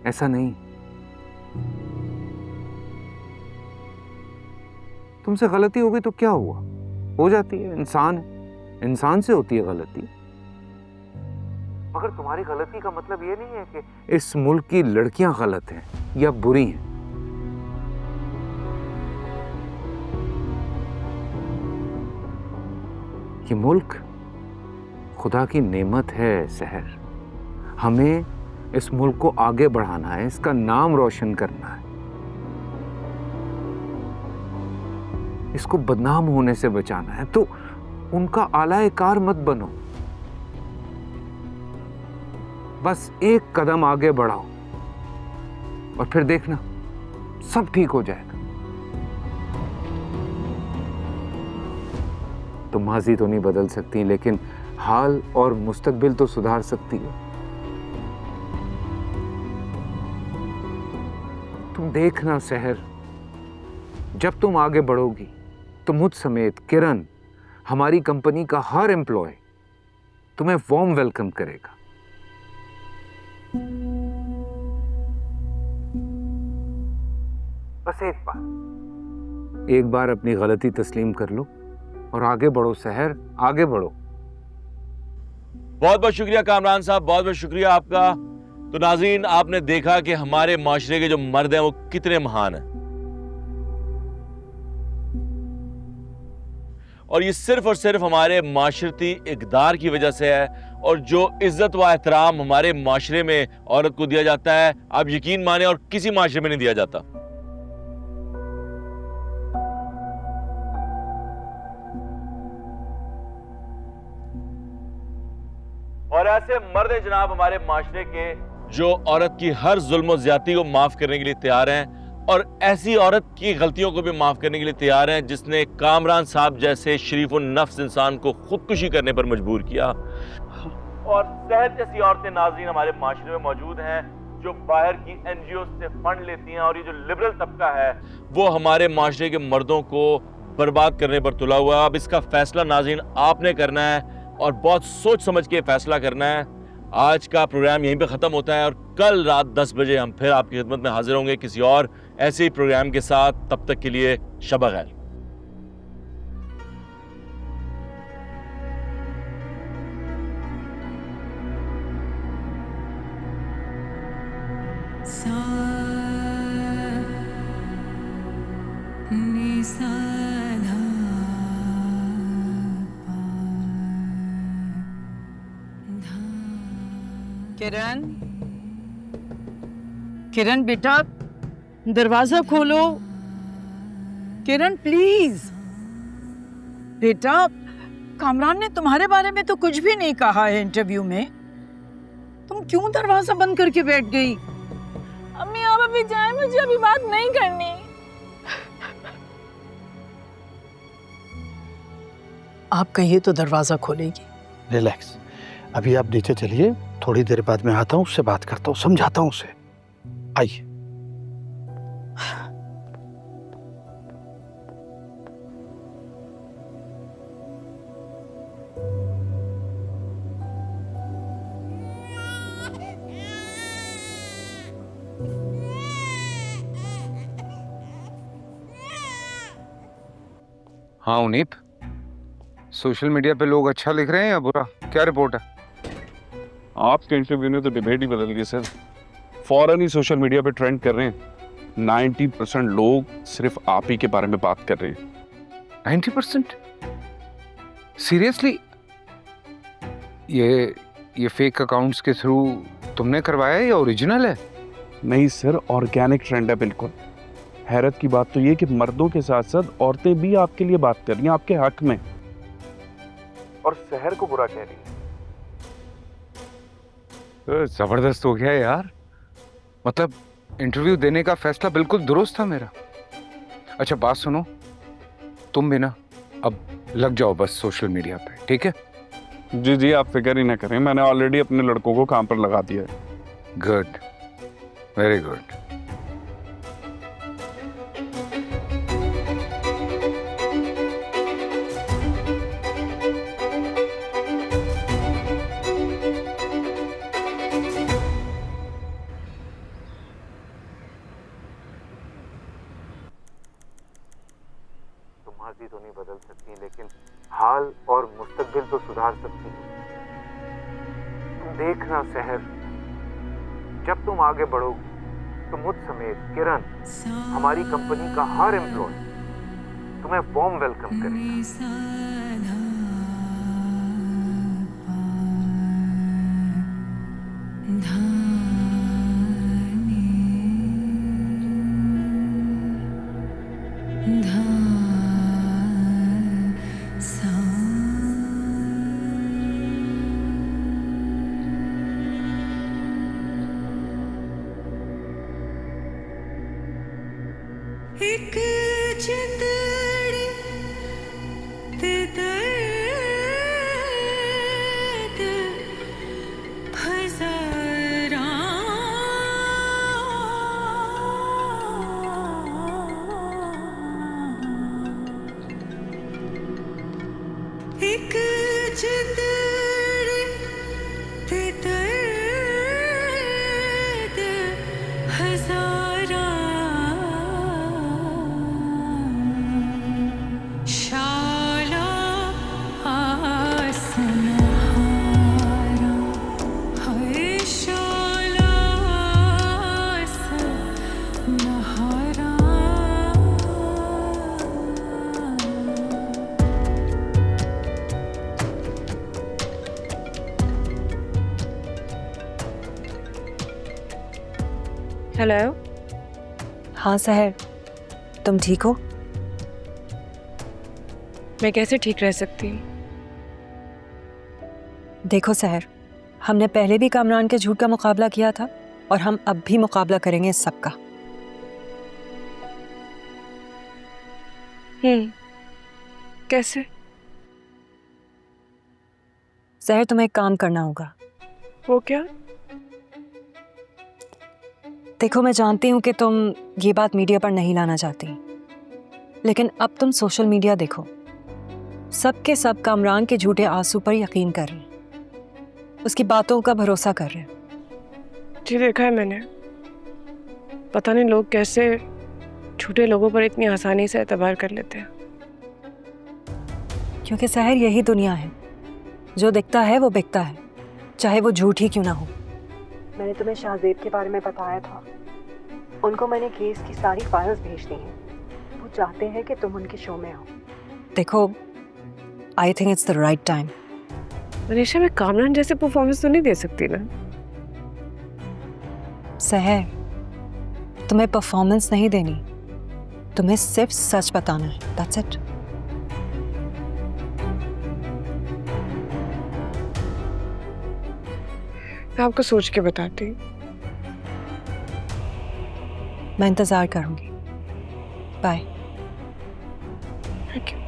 ऐसा नहीं। तुमसे गलती होगी तो क्या हुआ, हो जाती है, इंसान है, इंसान से होती है गलती। मगर तुम्हारी गलती का मतलब ये नहीं है कि इस मुल्क की लड़कियां गलत हैं या बुरी हैं। ये मुल्क खुदा की नेमत है सहर। हमें इस मुल्क को आगे बढ़ाना है, इसका नाम रोशन करना है, इसको बदनाम होने से बचाना है। तो उनका आला-ए-कार मत बनो, बस एक कदम आगे बढ़ाओ और फिर देखना सब ठीक हो जाएगा। तुम माजी तो नहीं बदल सकती, लेकिन हाल और मुस्तकबिल तो सुधार सकती हो। तुम देखना सहर, जब तुम आगे बढ़ोगी तो मुझ समेत किरण, हमारी कंपनी का हर एम्प्लॉय तुम्हें वार्म वेलकम करेगा। बस एक बार अपनी गलती तस्लीम कर लो और आगे बढ़ो सहर, आगे बढ़ो। बहुत बहुत शुक्रिया कामरान साहब, बहुत बहुत शुक्रिया आपका। तो नाज़रीन, आपने देखा कि हमारे माशरे के जो मर्द हैं वो कितने महान हैं, और ये सिर्फ और सिर्फ हमारे माशरती इक़दार की वजह से है। और जो इज्जत व एहतराम हमारे माशरे में औरत को दिया जाता है, आप यकीन माने और किसी माशरे में नहीं दिया जाता। और ऐसे मर्द जनाब हमारे माशरे के जो औरत की हर जुल्म और ज्यादती को माफ करने के लिए तैयार हैं, और ऐसी औरत की गलतियों को भी माफ करने के लिए तैयार हैं जिसने कामरान साहब जैसे शरीफ और नफ्स इंसान को खुदकुशी करने पर मजबूर किया। और सहर जैसी औरतें नाज़रीन हमारे माशरे में मौजूद हैं जो बाहर की एनजीओ से फंड लेती हैं, और ये जो लिबरल तबका है वो हमारे माशरे के मर्दों को बर्बाद करने पर तुला हुआ है। अब इसका फैसला नाज़रीन आपने करना है और बहुत सोच समझ के फैसला करना है। आज का प्रोग्राम यहीं पे ख़त्म होता है और कल रात 10 बजे हम फिर आपकी खिदमत में हाजिर होंगे किसी और ऐसे ही प्रोग्राम के साथ। तब तक के लिए शब खैर। किरण, किरण बेटा दरवाजा खोलो। किरण प्लीज। बेटा, कामरान ने तुम्हारे बारे में तो कुछ भी नहीं कहा है इंटरव्यू में, तुम क्यों दरवाजा बंद करके बैठ गई? अम्मी आप अभी जाए, मुझे अभी बात नहीं करनी। आप कहिए तो दरवाजा खोलेगी। रिलैक्स, अभी आप नीचे चलिए, थोड़ी देर बाद मैं आता हूँ, उससे बात करता हूँ, समझाता हूँ उसे। आइए। हाँ उनीप, सोशल मीडिया पे लोग अच्छा लिख रहे हैं या बुरा, क्या रिपोर्ट है? आपके इंटरव्यू ने तो डिबेट ही बदल गई सर। फौरन ही सोशल मीडिया पे ट्रेंड कर रहे हैं। 90% लोग सिर्फ आप ही के बारे में बात कर रहे हैं। 90%? सीरियसली? ये फेक अकाउंट्स के थ्रू तुमने करवाया है या ओरिजिनल है? नहीं सर, ऑर्गेनिक ट्रेंड है बिल्कुल। हैरत की बात तो ये कि मर्दों के साथ साथ औरतें भी आपके लिए बात कर रही हैं, आपके हक में, और शहर को बुरा कह रही है। तो जबरदस्त हो गया यार, मतलब इंटरव्यू देने का फैसला बिल्कुल दुरुस्त था मेरा। अच्छा बात सुनो, तुम भी ना अब लग जाओ बस सोशल मीडिया पे, ठीक है? जी जी, आप फिक्र ही ना करें, मैंने ऑलरेडी अपने लड़कों को काम पर लगा दिया है। Good, very good. नहीं बदल सकती, लेकिन हाल और मुस्तकबिल तो सुधार सकती है। तुम देखना सहर, जब तुम आगे बढ़ोगी तो मुझ समेत किरण, हमारी कंपनी का हर एम्प्लॉय तुम्हें वार्म वेलकम करेगा। एक जिंदड़ी ते दर्द हजारा, एक जिंदड़ी ते दर्द हजारा, शाला आसनहारा, हाय शाला आसनहारा। हेलो। हाँ सहर, तुम ठीक हो? मैं कैसे ठीक रह सकती? देखो सहर, हमने पहले भी कामरान के झूठ का मुकाबला किया था और हम अब भी मुकाबला करेंगे इस सब का। कैसे? सहर, तुम्हें एक काम करना होगा। वो क्या? देखो, मैं जानती हूँ कि तुम ये बात मीडिया पर नहीं लाना चाहती, लेकिन अब तुम सोशल मीडिया देखो, सबके सब कामरान के झूठे आंसू पर यकीन कर रहे हैं, उसकी बातों का भरोसा कर रहे हैं। जी देखा है मैंने। पता नहीं लोग कैसे झूठे लोगों पर इतनी आसानी से एतबार कर लेते हैं। क्योंकि सहर, यही दुनिया है, जो दिखता है वो बिकता है, चाहे वो झूठ ही क्यों ना हो। मैंने तुम्हें शाहजेब के बारे में बताया था, उनको मैंने केस की सारी फाइल्स भेज दी हैं। वो चाहते हैं कि तुम उनके शो में आओ। देखो, I think it's the right time. Manisha, मैं कामरान जैसे परफॉर्मेंस तो नहीं दे सकती ना। सहर, तुम्हें परफॉर्मेंस नहीं देनी, तुम्हें सिर्फ सच बताना है। That's it. मैं आपको सोच के बताती हूँ। मैं इंतजार करूंगी। बाय। Thank you.